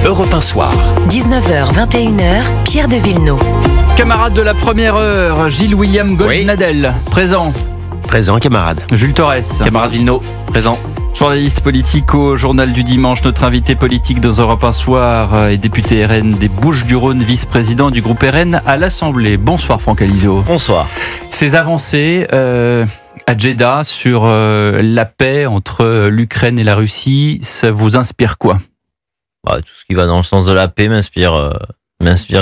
Europe 1 Soir. 19h, 21h, Pierre de Villeneuve. Camarade de la première heure, Gilles William Goldnadel, présent. Présent, camarade. Jules Torres, Camarade Villeneuve, présent. journaliste politique au Journal du Dimanche. Notre invité politique dans Europe 1 Soir est député RN des Bouches-du-Rhône, vice-président du groupe RN à l'Assemblée. Bonsoir Franck Alizio. Bonsoir. Ces avancées à Jeddah sur la paix entre l'Ukraine et la Russie, ça vous inspire quoi ? Tout ce qui va dans le sens de la paix m'inspire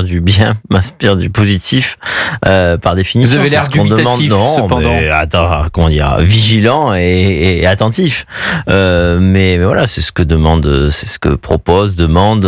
du bien, m'inspire du positif, par définition. Vous avez l'air dubitatif, cependant. Mais vigilant et attentif. Mais voilà, c'est ce que demande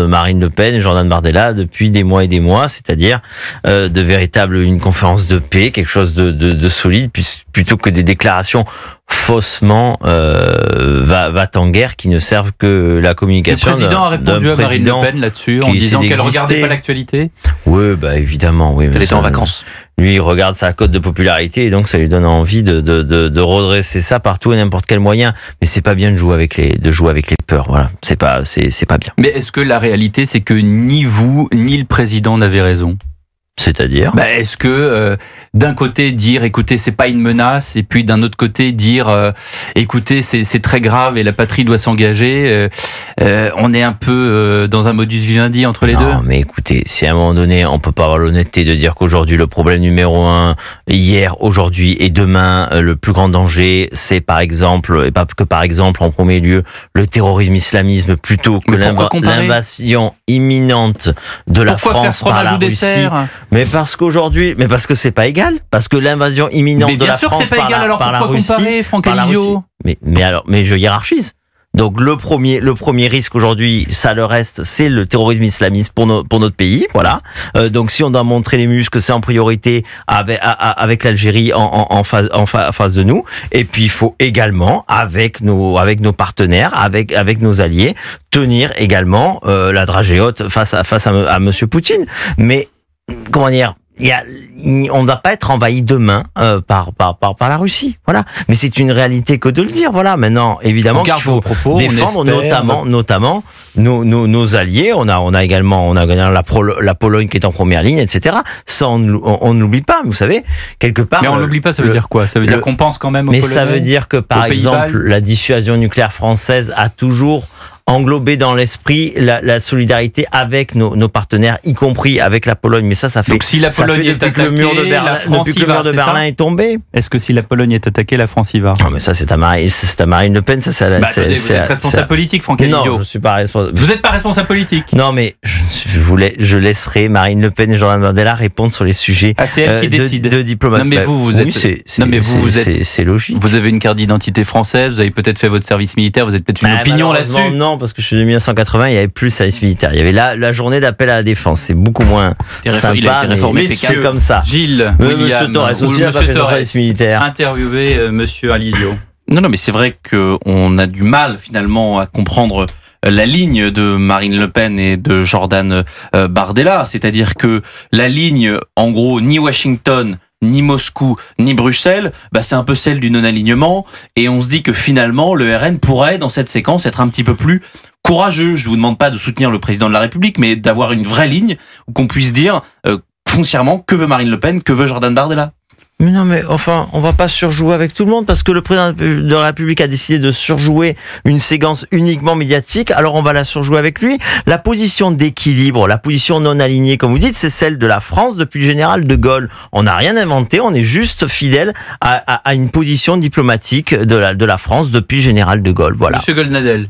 Marine Le Pen et Jordan Bardella depuis des mois et des mois, c'est-à-dire une conférence de paix, quelque chose de solide, plutôt que des déclarations faussement va-t-en-guerre qui ne servent que la communication. Le président a répondu à Marine Le Pen là-dessus en disant qu'elle ne regardait pas l'actualité. Oui, évidemment. Oui, elle était en vacances. Lui, il regarde sa cote de popularité et donc ça lui donne envie de redresser ça par tout et n'importe quel moyen. Mais c'est pas bien de jouer avec les peurs. Voilà, c'est pas bien. Mais est-ce que la réalité, c'est que ni vous ni le président n'avez raison ? C'est-à-dire est-ce que d'un côté dire écoutez c'est pas une menace et puis d'un autre côté dire écoutez c'est très grave et la patrie doit s'engager, on est un peu dans un modus vivendi entre les deux. Non mais écoutez, si à un moment donné on peut pas avoir l'honnêteté de dire qu'aujourd'hui le problème numéro 1 hier, aujourd'hui et demain, le plus grand danger c'est par exemple en premier lieu le terrorisme islamisme plutôt que l'invasion imminente de la France par la Russie. Mais parce que c'est pas égal, parce que l'invasion imminente de la France par la Russie, Franck Alizio. Mais je hiérarchise. Donc le premier risque aujourd'hui, ça le reste, c'est le terrorisme islamiste pour notre pays, voilà. Donc si on doit montrer les muscles, c'est en priorité avec l'Algérie en face de nous. Et puis il faut également avec nos partenaires, avec nos alliés, tenir également la dragée haute face à Monsieur Poutine. Mais comment dire, on ne va pas être envahi demain par la Russie, voilà. Mais c'est une réalité que de le dire, voilà. Maintenant, évidemment, qu'il faut défendre notamment nos alliés. On a également la Pologne qui est en première ligne, etc. Ça, on ne l'oublie pas. Vous savez, quelque part. Mais on l'oublie pas. Ça veut dire quoi ? Ça veut dire qu'on pense quand même aux Polonais. Mais ça veut dire que, par exemple, la dissuasion nucléaire française a toujours englobé dans l'esprit la solidarité avec nos partenaires, y compris avec la Pologne. Mais ça fait. Donc si la Pologne est attaquée, la France y va. Depuis que le mur de Berlin est tombé. Est-ce que si la Pologne est attaquée, la France y va ? Non, mais ça c'est à Marine Le Pen. Vous êtes responsable politique, Franck Alizio. Non, je suis pas responsable. Vous n'êtes pas responsable politique. Non, mais je laisserai Marine Le Pen et Jordan Bardella répondre sur les sujets. C'est elle qui décide. De diplomatie. Non, mais vous êtes. C'est logique. Vous avez une carte d'identité française. Vous avez peut-être fait votre service militaire. Vous avez peut-être une opinion là-dessus. Non, parce que je suis de 1980, il n'y avait plus le service militaire. Il y avait la journée d'appel à la défense. C'est beaucoup moins sympa. Il a été réformé, mais c'est comme ça. Gilles William, Monsieur Torres, interviewé Monsieur Alizio. Non, mais c'est vrai qu'on a du mal finalement à comprendre la ligne de Marine Le Pen et de Jordan Bardella. C'est-à-dire que la ligne, en gros, ni Washington, ni Moscou, ni Bruxelles, c'est un peu celle du non-alignement. Et on se dit que finalement, le RN pourrait, dans cette séquence, être un petit peu plus courageux. Je vous demande pas de soutenir le président de la République, mais d'avoir une vraie ligne où qu'on puisse dire foncièrement que veut Marine Le Pen, que veut Jordan Bardella. Mais non, mais enfin, on va pas surjouer avec tout le monde parce que le président de la République a décidé de surjouer une séquence uniquement médiatique, alors on va la surjouer avec lui. La position d'équilibre, la position non alignée, comme vous dites, c'est celle de la France depuis le général de Gaulle. On n'a rien inventé, on est juste fidèle à une position diplomatique de la France depuis le général de Gaulle. Voilà. Monsieur Goldnadel.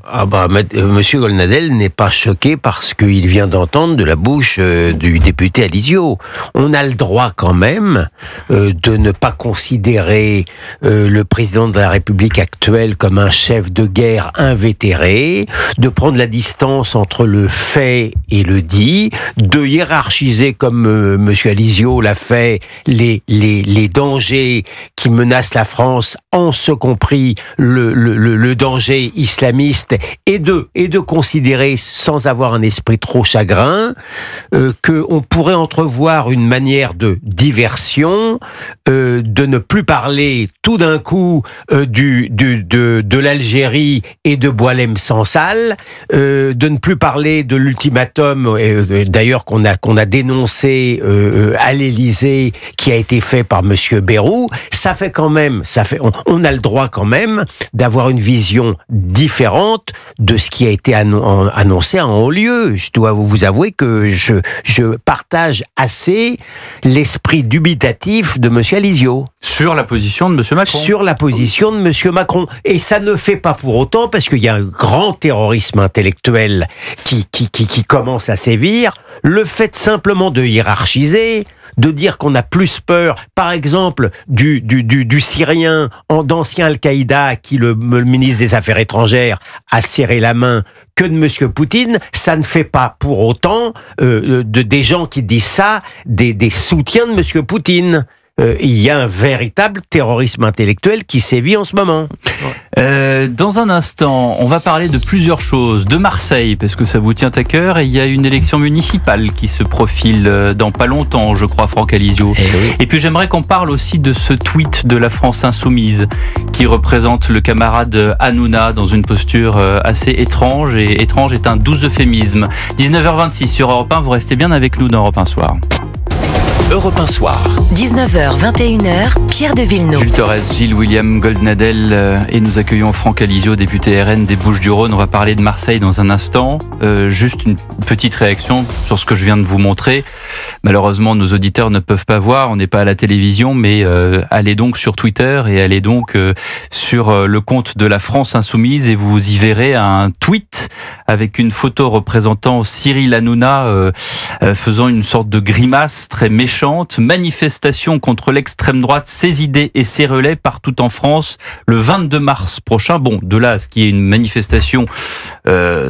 Monsieur Goldnadel n'est pas choqué parce qu'il vient d'entendre de la bouche du député Alizio. On a le droit quand même de ne pas considérer le président de la République actuelle comme un chef de guerre invétéré, de prendre la distance entre le fait et le dit, de hiérarchiser comme Monsieur Alizio l'a fait les dangers qui menacent la France, en ce compris le danger islamiste, et de considérer sans avoir un esprit trop chagrin qu'on pourrait entrevoir une manière de diversion de ne plus parler tout d'un coup de l'Algérie et de Boualem Sansal, de ne plus parler de l'ultimatum, d'ailleurs qu'on a dénoncé à l'Élysée, qui a été fait par Monsieur Bayrou. On a le droit quand même d'avoir une vision différente de ce qui a été annoncé en haut lieu. Je dois vous avouer que je partage assez l'esprit dubitatif de Monsieur Alizio. Sur la position de Monsieur Macron. Sur la position de Monsieur Macron. Et ça ne fait pas pour autant, parce qu'il y a un grand terrorisme intellectuel qui commence à sévir, le fait simplement de hiérarchiser, de dire qu'on a plus peur, par exemple, du Syrien d'ancien Al-Qaïda à qui le ministre des Affaires étrangères a serré la main, que de Monsieur Poutine, ça ne fait pas pour autant des gens qui disent ça des soutiens de Monsieur Poutine. Il y a un véritable terrorisme intellectuel qui sévit en ce moment. Dans un instant, on va parler de plusieurs choses. De Marseille, parce que ça vous tient à cœur, et il y a une élection municipale qui se profile dans pas longtemps, je crois, Franck Alizio. Et puis j'aimerais qu'on parle aussi de ce tweet de la France Insoumise, qui représente le camarade Hanouna dans une posture assez étrange, et étrange est un doux euphémisme. 19h26 sur Europe 1, vous restez bien avec nous dans Europe 1 Soir. Europe 1 Soir. 19h, 21h, Pierre de Villeneuve. Jules Torres, Gilles William Goldnadel et nous accueillons Franck Alizio, député RN des Bouches-du-Rhône. On va parler de Marseille dans un instant. Juste une petite réaction sur ce que je viens de vous montrer. Malheureusement, nos auditeurs ne peuvent pas voir, on n'est pas à la télévision, mais allez donc sur Twitter et allez donc sur le compte de la France Insoumise et vous y verrez un tweet avec une photo représentant Cyril Hanouna faisant une sorte de grimace très méchante. Manifestation contre l'extrême droite, ses idées et ses relais partout en France le 22 mars prochain. Bon, de là à ce qu'il y ait une manifestation,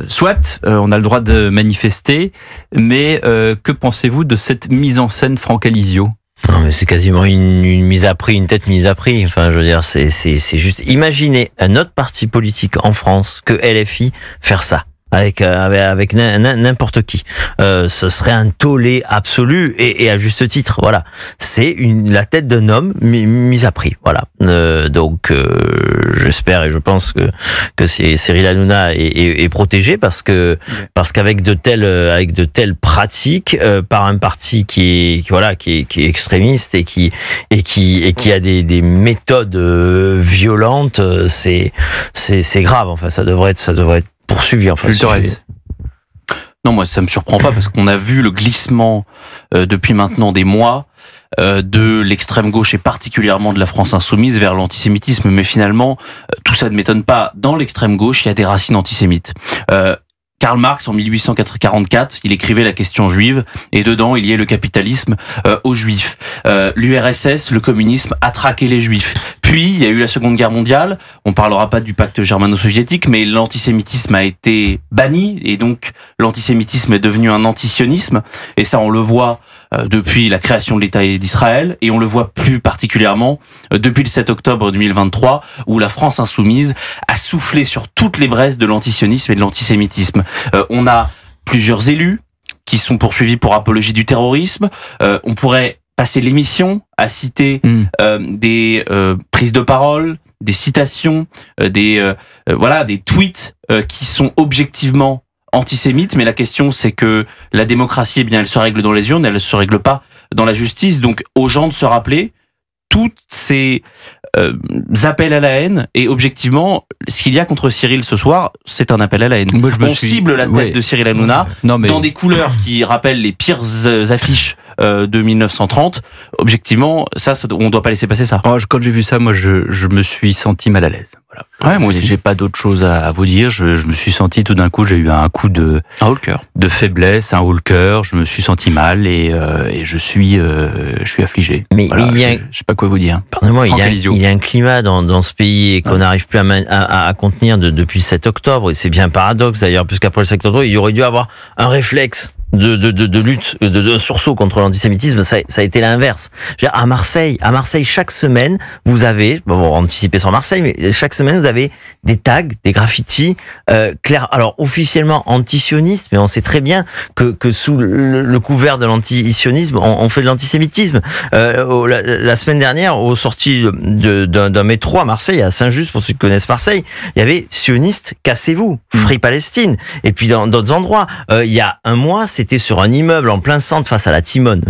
soit, on a le droit de manifester, mais que pensez-vous de cette mise en scène, Franck Alizio ? Non, mais c'est quasiment une mise à prix, une tête mise à prix. Enfin, je veux dire, c'est juste, imaginez un autre parti politique en France que LFI faire ça. Avec n'importe qui. Ce serait un tollé absolu et à juste titre. Voilà. C'est la tête d'un homme mise à prix. Voilà. Donc, j'espère et je pense que Cyril Hanouna est protégé parce qu'avec de telles pratiques, par un parti qui est extrémiste et qui a des méthodes violentes, c'est grave. Enfin, ça devrait être poursuivi, enfin. Non, moi ça me surprend pas parce qu'on a vu le glissement depuis maintenant des mois de l'extrême gauche et particulièrement de la France Insoumise vers l'antisémitisme, mais finalement tout ça ne m'étonne pas. Dans l'extrême gauche, il y a des racines antisémites. Karl Marx, en 1844, il écrivait La question juive, et dedans, il y a le capitalisme aux juifs. L'URSS, le communisme, a traqué les juifs. Puis, il y a eu la Seconde Guerre mondiale, on parlera pas du pacte germano-soviétique, mais l'antisémitisme a été banni, et donc l'antisémitisme est devenu un antisionisme, et ça on le voit depuis la création de l'État d'Israël, et on le voit plus particulièrement depuis le 7 octobre 2023, où la France Insoumise a soufflé sur toutes les braises de l'antisionisme et de l'antisémitisme. On a plusieurs élus qui sont poursuivis pour apologie du terrorisme. On pourrait passer l'émission à citer des prises de parole, des citations, des tweets qui sont objectivement antisémites. Mais la question, c'est que la démocratie, eh bien, elle se règle dans les urnes, elle ne se règle pas dans la justice. Donc, aux gens de se rappeler toutes ces appels à la haine, et objectivement, ce qu'il y a contre Cyril ce soir, c'est un appel à la haine. On cible la tête de Cyril Hanouna dans des couleurs qui rappellent les pires affiches de 1930. Objectivement, ça on doit pas laisser passer ça. Quand j'ai vu ça, moi, je me suis senti mal à l'aise. Voilà. Ouais, moi aussi. J'ai pas d'autre chose à vous dire. Je me suis senti tout d'un coup, j'ai eu un coup de faiblesse, un haut le cœur. Je me suis senti mal et je suis affligé. Mais voilà, je sais pas quoi vous dire. Pardonnez-moi, il y a un climat dans ce pays qu'on n'arrive plus à contenir depuis le 7 octobre. Et c'est bien un paradoxe d'ailleurs, puisqu'après le 7 octobre, il y aurait dû avoir un réflexe de lutte, de sursaut contre l'antisémitisme, ça a été l'inverse. À Marseille, chaque semaine, vous avez, bon, anticiper sur Marseille, mais chaque semaine, vous avez des tags, des graffitis, clairs, alors officiellement antisionistes, mais on sait très bien que sous le couvert de l'antisionisme, on fait de l'antisémitisme. La semaine dernière, aux sorties d'un métro à Marseille, à Saint-Just, pour ceux qui connaissent Marseille, il y avait sionistes, cassez-vous, Free Palestine. Et puis dans d'autres endroits, il y a un mois, c'était sur un immeuble en plein centre face à la Timone,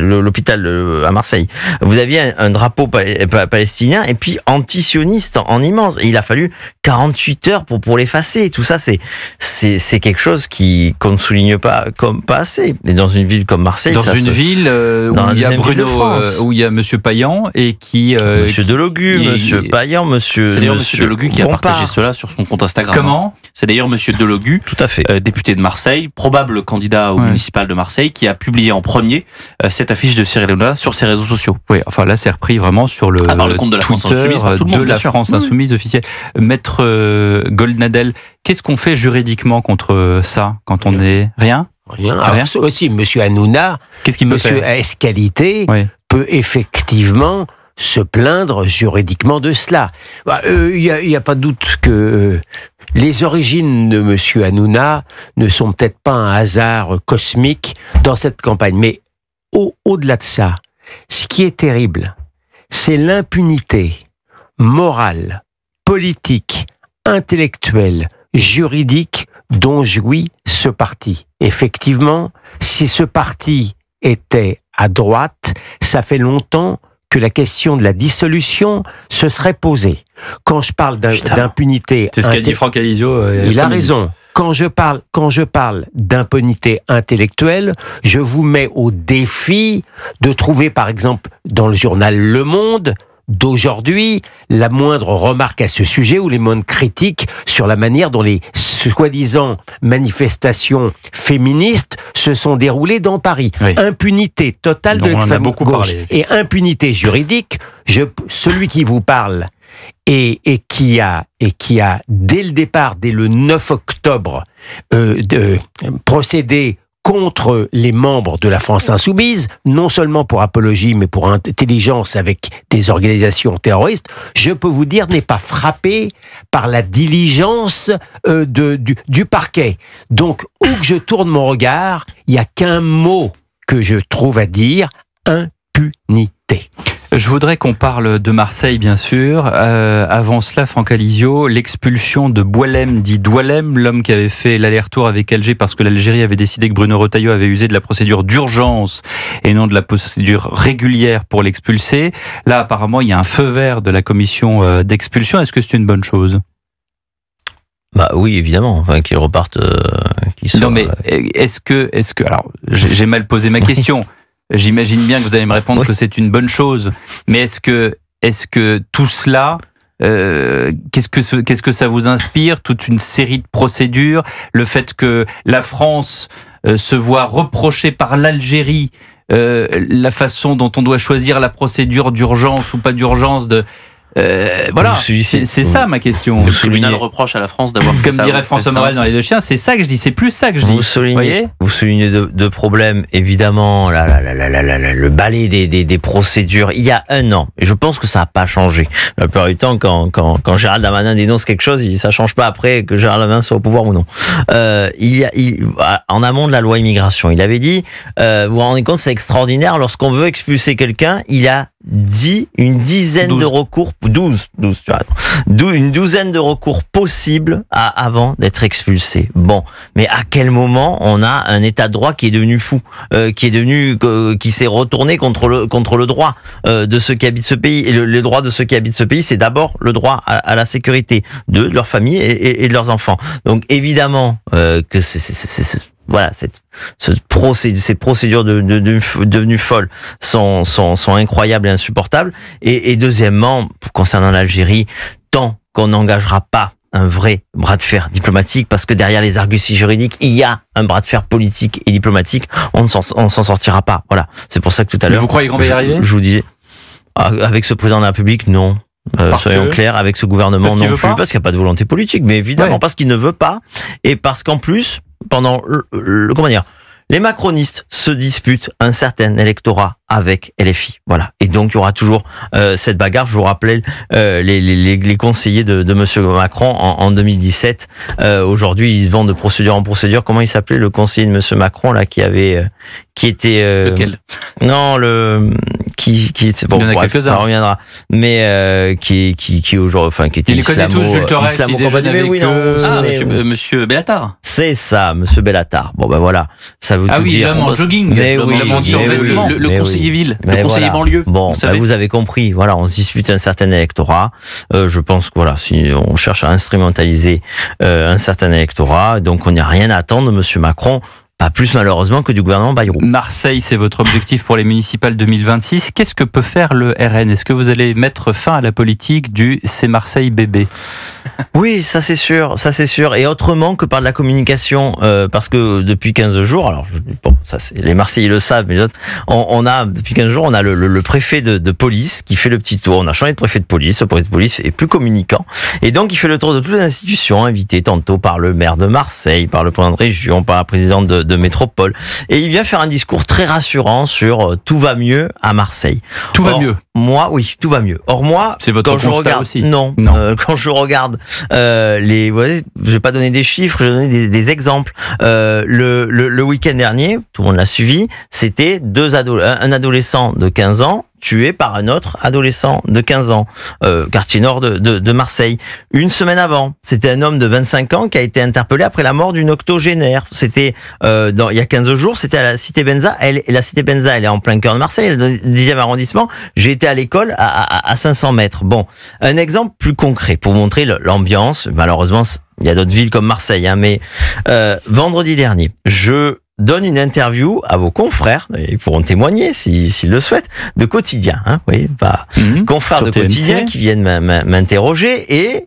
l'hôpital à Marseille. Vous aviez un drapeau palestinien et puis anti-sioniste en immense. Et il a fallu 48 heures pour l'effacer. Tout ça, c'est quelque chose qu'on ne souligne pas assez. Et dans une ville comme Marseille, dans une ville où il y a Bruno, où il y a Monsieur Payan et qui Monsieur Delogu, Monsieur Payan, C'est d'ailleurs Monsieur Delogu qui a partagé cela sur son compte Instagram. Comment ? C'est d'ailleurs Monsieur Delogu, tout à fait, député de Marseille, probable candidat au municipal de Marseille, qui a publié en premier cette affiche de Cyril Hanouna sur ses réseaux sociaux. Oui, enfin là c'est repris vraiment sur le compte de la France Insoumise, par tout le monde, de la France Insoumise officielle. Maître Goldnadel, qu'est-ce qu'on fait juridiquement contre ça quand on est rien? Rien. Alors, aussi, Monsieur Hanouna, qu'est-ce qu'il peut faire? Monsieur Escalité peut effectivement se plaindre juridiquement de cela. Il y a pas de doute que les origines de Monsieur Hanouna ne sont peut-être pas un hasard cosmique dans cette campagne. Mais au-delà de ça, ce qui est terrible, c'est l'impunité morale, politique, intellectuelle, juridique dont jouit ce parti. Effectivement, si ce parti était à droite, ça fait longtemps que la question de la dissolution se serait posée. Quand je parle d'impunité... C'est ce qu'a dit Franck Alizio. Il a raison. Quand je parle d'impunité intellectuelle, je vous mets au défi de trouver, par exemple, dans le journal Le Monde d'aujourd'hui, la moindre remarque à ce sujet ou les moindres critiques sur la manière dont les soi-disant manifestations féministes se sont déroulées dans Paris. Oui. Impunité totale de l'extrême gauche et impunité juridique. Celui qui vous parle et qui a dès le départ, dès le 9 octobre, procédé contre les membres de la France Insoumise, non seulement pour apologie, mais pour intelligence avec des organisations terroristes, je peux vous dire, n'est pas frappé par la diligence du parquet. Donc, où que je tourne mon regard, il n'y a qu'un mot que je trouve à dire, impunité. Je voudrais qu'on parle de Marseille, bien sûr. Avant cela, Franck Alizio, l'expulsion de Boualem, dit Doualem, l'homme qui avait fait l'aller-retour avec Alger parce que l'Algérie avait décidé que Bruno Retailleau avait usé de la procédure d'urgence et non de la procédure régulière pour l'expulser. Là, apparemment, il y a un feu vert de la commission d'expulsion. Est-ce que c'est une bonne chose ? Bah oui, évidemment, enfin, qu'ils repartent. Non, mais est-ce que, alors, j'ai mal posé ma question. J'imagine bien que vous allez me répondre que c'est une bonne chose, mais est-ce que tout cela, qu'est-ce que ça vous inspire, toute une série de procédures, le fait que la France se voit reprocher par l'Algérie la façon dont on doit choisir la procédure d'urgence ou pas d'urgence voilà, c'est ça ma question. Le tribunal reproche à la France d'avoir fait comme dirait François Morel dans Les Deux Chiens, c'est ça que je dis, c'est plus ça que je dis. Vous soulignez deux problèmes, évidemment, le balai des procédures il y a un an, et je pense que ça n'a pas changé. La plupart du temps, quand Gérald Darmanin dénonce quelque chose, ça change pas après que Gérald Darmanin soit au pouvoir ou non. En amont de la loi immigration, il avait dit, vous vous rendez compte, c'est extraordinaire, lorsqu'on veut expulser quelqu'un, il a dit une dizaine de recours, 12, tu vois, une douzaine de recours possibles avant d'être expulsé. Bon, mais à quel moment on a un état de droit qui est devenu fou, qui s'est retourné contre le droit de ceux qui habitent ce pays, et le droit de ceux qui habitent ce pays, c'est d'abord le droit à la sécurité de leur famille et de leurs enfants. Donc évidemment que voilà, ces procédures devenues folles sont incroyables et insupportables. Et deuxièmement, concernant l'Algérie, tant qu'on n'engagera pas un vrai bras de fer diplomatique, parce que derrière les arguties juridiques, il y a un bras de fer politique et diplomatique, on s'en sortira pas. Voilà, c'est pour ça que tout à l'heure... Mais vous croyez qu'on va y arriver ? Je vous disais, avec ce président de la République, non. Soyons clairs, avec ce gouvernement non plus, parce qu'il n'y a pas de volonté politique, mais évidemment parce qu'il ne veut pas, et parce qu'en plus, pendant comment dire, Les macronistes se disputent un certain électorat avec LFI. Voilà. Et donc, il y aura toujours cette bagarre. Je vous rappelais les conseillers de Monsieur Macron en 2017. Aujourd'hui, ils se vendent de procédure en procédure. Comment il s'appelait le conseiller de Monsieur Macron là qui était Lequel? Non, qui était bon. Il y en a Bref, quelques-uns. ça reviendra. Mais qui aujourd'hui, enfin qui était Il les connaît tous, Jules Torres, il déjeune avec eux. Ah, monsieur Bellatar. C'est ça, Monsieur Bellatar. Bon ben voilà, ça veut Ah tout oui, dire. l'homme en jogging. Mais L'homme oui, en L'homme en jogging. survêtement. Le mais conseiller oui. ville, Mais le conseiller voilà. banlieue. Bon, vous savez. vous avez compris. Voilà, on se dispute un certain électorat. Je pense que voilà, si on cherche à instrumentaliser un certain électorat, donc on n'a rien à attendre de Monsieur Macron. Pas plus malheureusement que du gouvernement Bayrou. Marseille, c'est votre objectif pour les municipales 2026. Qu'est-ce que peut faire le RN? Est-ce que vous allez mettre fin à la politique du c'est Marseille bébé? Oui, ça c'est sûr. Et autrement que par de la communication, parce que depuis 15 jours, alors bon, ça c'est les Marseillais le savent, mais les autres, on a depuis 15 jours, on a le préfet de police qui fait le petit tour. On a changé de préfet de police. Le préfet de police est plus communicant, et donc il fait le tour de toutes les institutions, invité tantôt par le maire de Marseille, par le président de région, par la présidente de métropole, et il vient faire un discours très rassurant sur tout va mieux à Marseille. Tout va Or, mieux. Moi, oui, tout va mieux. Or moi, C'est votre quand je constat regarde, aussi. non, Non. quand je regarde vous voyez, je vais pas donner des chiffres, je vais donner des exemples. Le week-end dernier, tout le monde l'a suivi, c'était un adolescent de 15 ans tué par un autre adolescent de 15 ans, quartier nord de Marseille. Une semaine avant, c'était un homme de 25 ans qui a été interpellé après la mort d'une octogénaire. C'était il y a 15 jours, c'était à la Cité Benza. La Cité Benza, elle est en plein cœur de Marseille, le 10e arrondissement. J'ai été à l'école à 500 mètres. Bon, un exemple plus concret pour vous montrer l'ambiance. Malheureusement, il y a d'autres villes comme Marseille, hein, mais vendredi dernier, je donne une interview à vos confrères, ils pourront témoigner s'ils le souhaitent, de Quotidien, hein, oui, confrères Sur de TMC. Quotidien qui viennent m'interroger, et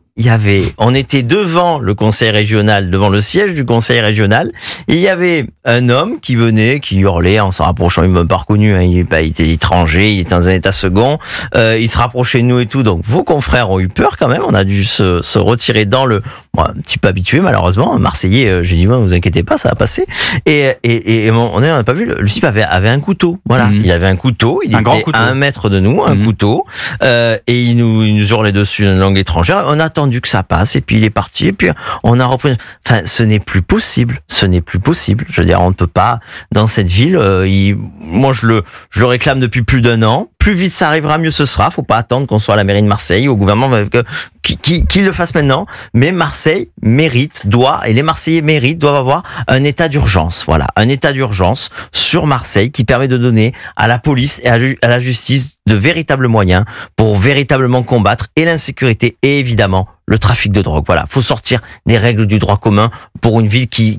on était devant le conseil régional, devant le siège du conseil régional, et il y avait un homme qui hurlait en s'en rapprochant, il m'a pas reconnu, hein, il était étranger, il était dans un état second, il se rapprochait de nous et tout, donc vos confrères ont eu peur quand même, on a dû se retirer dans un petit peu habitué malheureusement, Marseillais, j'ai dit, vous inquiétez pas, ça va passer, et on n'a pas vu, le type avait un couteau, voilà, il avait un couteau, il grand était couteau. à 1 mètre de nous, un couteau, et il nous hurlait dessus une langue étrangère, on a attendu que ça passe, et puis il est parti, et puis on a repris. Enfin, ce n'est plus possible. Je veux dire, on ne peut pas, dans cette ville, moi je le réclame depuis plus d'1 an. Plus vite ça arrivera, mieux ce sera. Faut pas attendre qu'on soit à la mairie de Marseille, au gouvernement, qu'il le fasse maintenant. Mais Marseille et les Marseillais doivent avoir un état d'urgence. Voilà, un état d'urgence sur Marseille qui permet de donner à la police et à la justice de véritables moyens pour véritablement combattre et l'insécurité et évidemment le trafic de drogue. Voilà, faut sortir des règles du droit commun pour une ville qui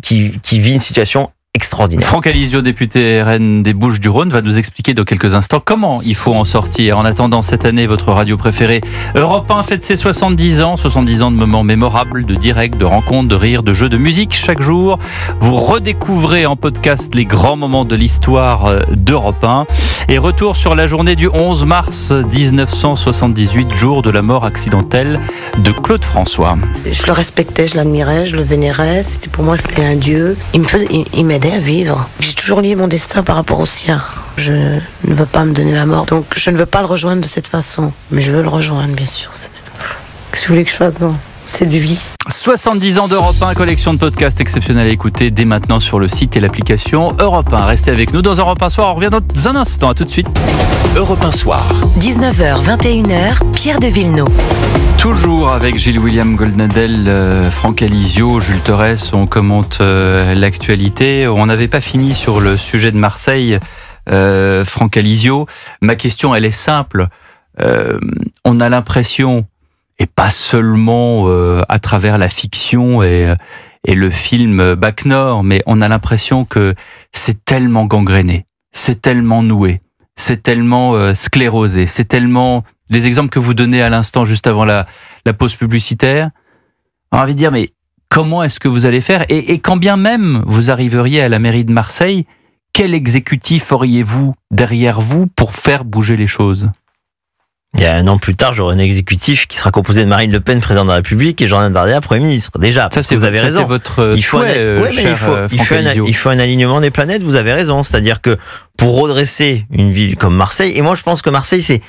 vit une situation extraordinaire. Franck Alizio, député RN des Bouches-du-Rhône, va nous expliquer dans quelques instants comment il faut en sortir. En attendant, cette année, votre radio préférée, Europe 1, fête ses 70 ans. 70 ans de moments mémorables, de directs, de rencontres, de rires, de jeux, de musique. Chaque jour, vous redécouvrez en podcast les grands moments de l'histoire d'Europe 1. Et retour sur la journée du 11 mars 1978, jour de la mort accidentelle de Claude François. Je le respectais, je l'admirais, je le vénérais. Pour moi, c'était un dieu. Il m'aidait à vivre. J'ai toujours lié mon destin par rapport au sien. Je ne veux pas me donner la mort, donc je ne veux pas le rejoindre de cette façon. Mais je veux le rejoindre, bien sûr. Qu'est-ce que vous voulez que je fasse, non? C'est de vie. 70 ans d'Europe 1, collection de podcasts exceptionnels à écouter dès maintenant sur le site et l'application Europe 1. Restez avec nous dans Europe 1 Soir, on revient dans un instant, à tout de suite. Europe 1 Soir. 19h, 21h, Pierre de Villeneuve. Toujours avec Gilles-William Goldnadel, Franck Alizio, Jules Torres, on commente l'actualité. On n'avait pas fini sur le sujet de Marseille, Franck Alizio. Ma question, elle est simple. On a l'impression, et pas seulement à travers la fiction et le film Bac Nord, mais on a l'impression que c'est tellement gangréné, c'est tellement noué, c'est tellement sclérosé, c'est tellement... Les exemples que vous donnez à l'instant, juste avant la pause publicitaire, on a envie de dire, mais comment est-ce que vous allez faire ? Et quand bien même vous arriveriez à la mairie de Marseille, quel exécutif auriez-vous derrière vous pour faire bouger les choses ? Il y a 1 an plus tard, j'aurai un exécutif qui sera composé de Marine Le Pen, président de la République, et Jordan Bardella, Premier ministre. Déjà, Ça, vous avez raison. C'est votre Il faut il faut un alignement des planètes. Vous avez raison. C'est-à-dire que pour redresser une ville comme Marseille, et moi je pense que Marseille, c'est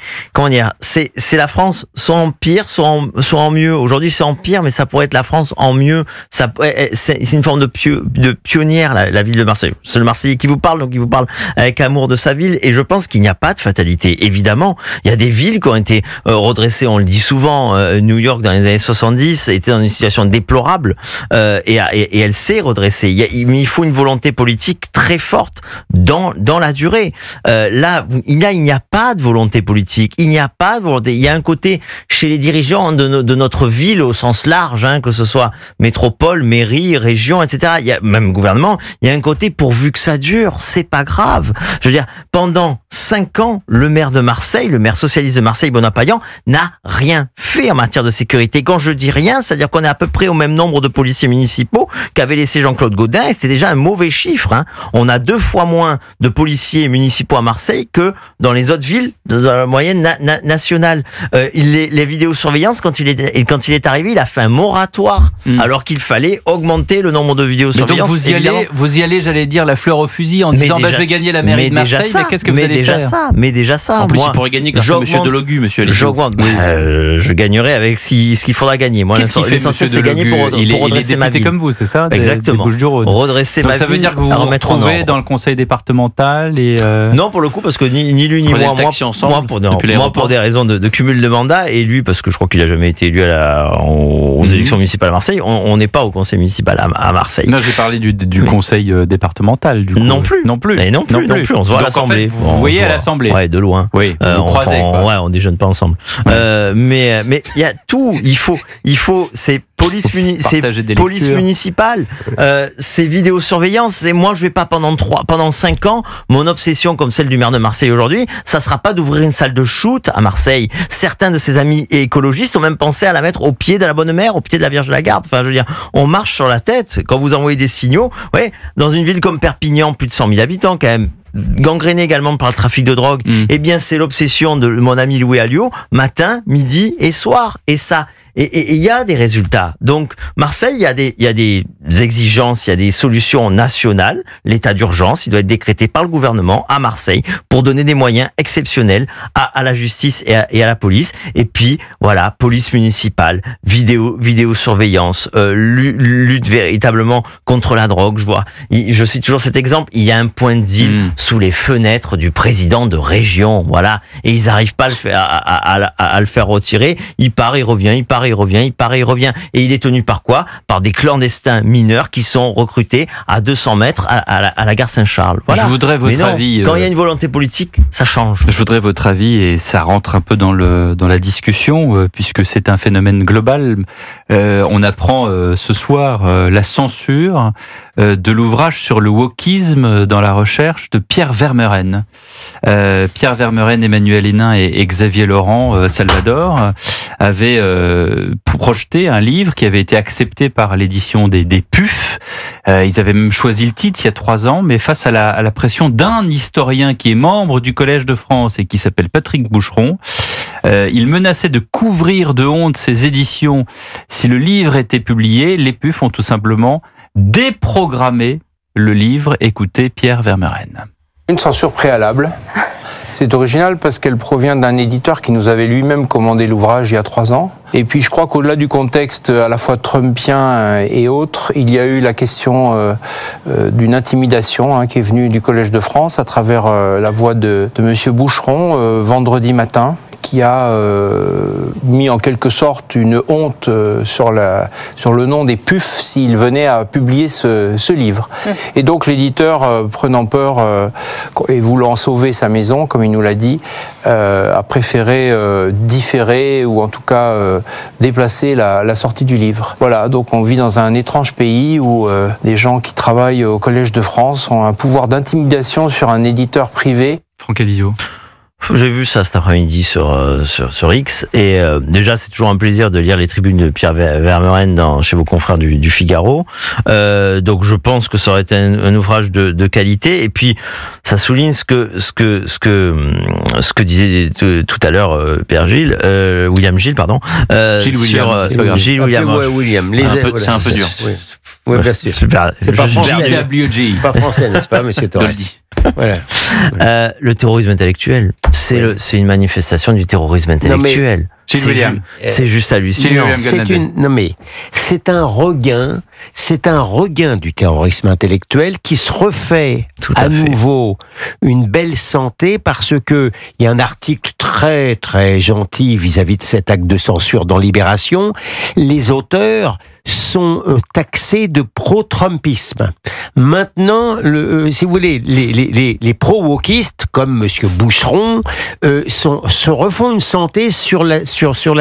la France, soit en pire, soit en mieux. Aujourd'hui, c'est en pire, mais ça pourrait être la France en mieux. C'est une forme de pionnière, la ville de Marseille. C'est le Marseillais qui vous parle, donc il vous parle avec amour de sa ville, et je pense qu'il n'y a pas de fatalité. Évidemment, il y a des villes qui ont été redressées, on le dit souvent. New York dans les années 70 était dans une situation déplorable, et elle s'est redressée. Mais il faut une volonté politique très forte dans la durée. Là, il n'y a pas de volonté politique. Il n'y a pas de volonté. Il y a un côté chez les dirigeants de notre ville au sens large, que ce soit métropole, mairie, région, etc. Il y a même gouvernement. Il y a un côté pourvu que ça dure, c'est pas grave. Je veux dire, pendant 5 ans, le maire de Marseille, le maire socialiste de Marseille, Benoît Payan, n'a rien fait en matière de sécurité. Quand je dis rien, c'est-à-dire qu'on est à peu près au même nombre de policiers municipaux qu'avait laissé Jean-Claude Gaudin, et c'était déjà un mauvais chiffre. On a 2 fois moins de policiers municipaux à Marseille que dans les autres villes dans la moyenne nationale. Les vidéosurveillances, quand il est arrivé, il a fait un moratoire, alors qu'il fallait augmenter le nombre de vidéosurveillances. Donc vous y allez, j'allais dire, la fleur au fusil en disant je vais gagner la mairie de Marseille, mais qu'est-ce que vous allez faire? Mais déjà ça. En plus, il pourrait gagner grâce à Monsieur Delogu, Monsieur Alissio. J'augmente. Je gagnerai avec ce qu'il faudra gagner. Moi, qu'est-ce qu'il fait, Monsieur Delogu? Il est député comme vous, c'est ça? Exactement. Des Bouches-du-Rhône. Redresser ma ville. Donc ça veut dire que vous vous retrouvez dans le conseil départemental et Non, pour le coup, parce que ni lui ni moi pour des raisons de cumul de mandats, et lui parce que je crois qu'il a jamais été élu aux élections municipales à Marseille. On n'est pas au conseil municipal à Marseille. Non, j'ai parlé du conseil départemental. Du coup. Non plus. Mais non plus. On se voit à l'Assemblée. En fait, vous voyez à l'Assemblée. Ouais, de loin. Oui. Vous croisez. On déjeune pas ensemble. Mais il y a tout. Il faut c'est police municipale, c'est vidéosurveillance. Et moi, je vais pas pendant 5 ans, mon obsession comme celle du maire de Marseille aujourd'hui, ça sera pas d'ouvrir une salle de shoot à Marseille. Certains de ses amis écologistes ont même pensé à la mettre au pied de la Bonne Mère, au pied de la Vierge de la Garde. Enfin, je veux dire, on marche sur la tête quand vous envoyez des signaux. Ouais, dans une ville comme Perpignan, plus de 100 000 habitants quand même, gangréné également par le trafic de drogue, eh bien c'est l'obsession de mon ami Louis Alliot, matin, midi et soir. Et ça, et il y a des résultats. Donc Marseille, il y a des exigences, il y a des solutions nationales. L'état d'urgence, il doit être décrété par le gouvernement à Marseille pour donner des moyens exceptionnels à la justice et à la police. Et puis voilà, police municipale, vidéosurveillance, lutte véritablement contre la drogue. Je cite toujours cet exemple. Il y a un point de deal sous les fenêtres du président de région, voilà, et ils n'arrivent pas à le faire retirer. Il part, il revient, il part, il revient, il part, il revient, et il est tenu par quoi? Par des clandestins mineurs qui sont recrutés à 200 mètres à la gare Saint-Charles. Voilà. Je voudrais votre avis. Quand il y a une volonté politique, ça change. Je voudrais votre avis, et ça rentre un peu dans la discussion, puisque c'est un phénomène global. On apprend ce soir la censure de l'ouvrage sur le wokisme dans la recherche de Pierre Vermeuren. Pierre Vermeuren, Emmanuel Hénin et Xavier Laurent Salvador avaient projeté un livre qui avait été accepté par l'édition des PUF. Ils avaient même choisi le titre il y a 3 ans, mais face à la pression d'un historien qui est membre du Collège de France et qui s'appelle Patrick Boucheron, il menaçait de couvrir de honte ses éditions si le livre était publié. Les PUF ont tout simplement déprogrammé le livre. Écoutez Pierre Vermeuren. Une censure préalable. C'est original parce qu'elle provient d'un éditeur qui nous avait lui-même commandé l'ouvrage il y a 3 ans. Et puis je crois qu'au-delà du contexte à la fois trumpien et autre, il y a eu la question d'une intimidation qui est venue du Collège de France à travers la voix de monsieur Boucheron vendredi matin, qui a mis en quelque sorte une honte sur le nom des PUF s'il venait à publier ce livre. Et donc l'éditeur, prenant peur et voulant sauver sa maison, comme il nous l'a dit, a préféré différer ou en tout cas déplacer la sortie du livre. Voilà, donc on vit dans un étrange pays où les gens qui travaillent au Collège de France ont un pouvoir d'intimidation sur un éditeur privé. Franck Adillo. J'ai vu ça cet après-midi sur X et déjà c'est toujours un plaisir de lire les tribunes de Pierre Vermeuren chez vos confrères du Figaro. Donc je pense que ça aurait été un ouvrage de qualité et puis ça souligne ce que disait tout à l'heure William Gilles pardon. Gilles William, c'est pas grave. Gilles William. William. C'est un peu dur. Oui, bien sûr. Super. C'est pas français. JWG. Pas français, n'est-ce pas, monsieur Torres? Voilà. Le terrorisme intellectuel, c'est une manifestation du terrorisme intellectuel. C'est juste hallucinant. C'est un regain du terrorisme intellectuel qui se refait à nouveau une belle santé parce que il y a un article très très gentil vis-à-vis de cet acte de censure dans Libération. Les auteurs sont taxés de pro-Trumpisme. Maintenant, si vous voulez, les pro-wokistes, comme Monsieur Boucheron, se refont une santé sur la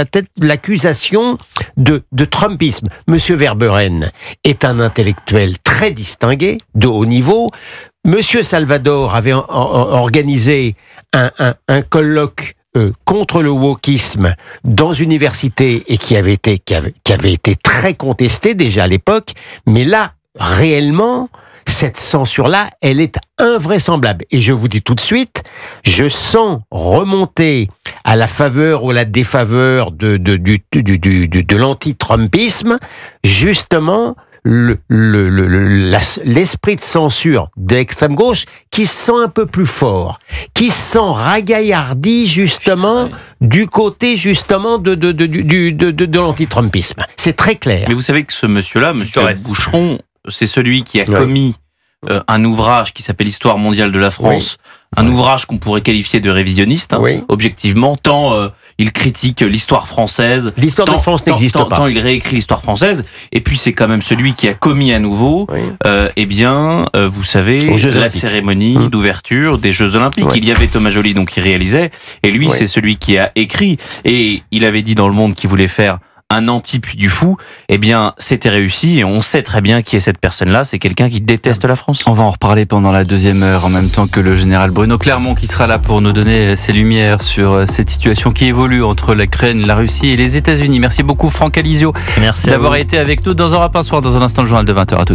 tête de l'accusation de Trumpisme. Monsieur Vermeuren est un intellectuel très distingué, de haut niveau. Monsieur Salvador avait organisé un colloque contre le wokisme dans une université et qui avait été très contesté déjà à l'époque, mais là, réellement, cette censure-là, elle est invraisemblable. Et je vous dis tout de suite, je sens remonter à la faveur ou à la défaveur de l'anti-Trumpisme, justement, l'esprit de censure de l'extrême gauche qui se sent un peu plus fort, qui se sent ragaillardi justement du côté justement de l'anti-Trumpisme. C'est très clair. Mais vous savez que ce monsieur-là, monsieur Boucheron, c'est celui qui a commis un ouvrage qui s'appelle Histoire mondiale de la France, un ouvrage qu'on pourrait qualifier de révisionniste, objectivement, tant il critique l'histoire française. L'histoire de France n'existe pas. Tant il réécrit l'histoire française. Et puis c'est quand même celui qui a commis à nouveau, vous savez, la cérémonie d'ouverture des Jeux Olympiques. Il y avait Thomas Joly donc qui réalisait, et lui c'est celui qui a écrit. Et il avait dit dans Le Monde qu'il voulait faire un anti puis du fou, eh bien, c'était réussi et on sait très bien qui est cette personne-là. C'est quelqu'un qui déteste la France. On va en reparler pendant la deuxième heure en même temps que le général Bruno Clermont qui sera là pour nous donner ses lumières sur cette situation qui évolue entre l'Ukraine, la Russie et les États-Unis. Merci beaucoup Franck Alizio d'avoir été avec nous dans Europe 1 Soir. Dans un instant, le journal de 20h. À tout de suite.